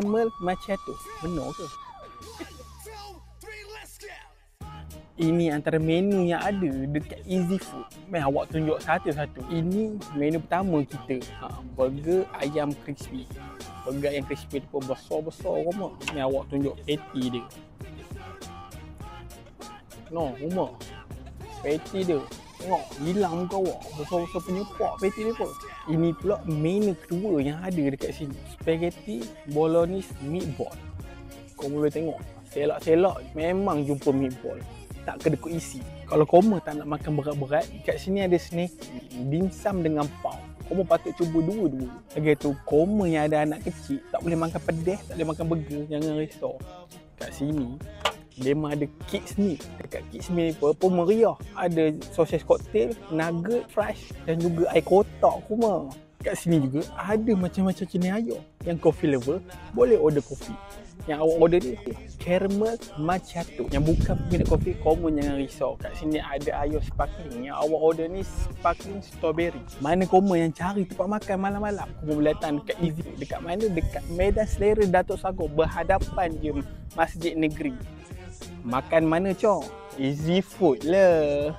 caramel macchiato. Benar ke? Ini antara menu yang ada dekat Easy Food. Mari awak tunjuk satu-satu. Ini menu pertama kita. Burger ayam crispy. Burger ayam crispy tu besar-besar rumah. Ni awak tunjuk patty dia. No, rumah. Patty dia. Tengok, hilang muka awak. Besar-besar penyepak patty dia pun. Ini pula menu kedua yang ada dekat sini. Spaghetti bolognese meatball. Kau boleh tengok. Selak-selak memang jumpa meatball. Tak kedekut isi. Kalau koma tak nak makan berat-berat, kat sini ada snacking, dimsum dengan pau. Koma patut cuba dua-dua. Lagi tu, koma yang ada anak kecil, tak boleh makan pedas, tak boleh makan burger, jangan risau. Kat sini, memang ada kids meal. Dekat kids meal ni pun meriah. Ada sausage cocktail, nugget, fries dan juga air kotak koma. Kat sini juga ada macam-macam jenis ayam. Yang coffee lover, boleh order kopi. Yang awak order ni caramel macchiato. Yang bukan peminat kopi, common jangan risau. Kat sini ada air sparkling. Yang awak order ni sparkling strawberry. Mana common yang cari tempat makan malam-malam, common boleh datang dekat Easy. Dekat mana? Dekat Medan Selera Datuk Sagor, berhadapan je Masjid Negeri. Makan mana cok? Easy Food lah.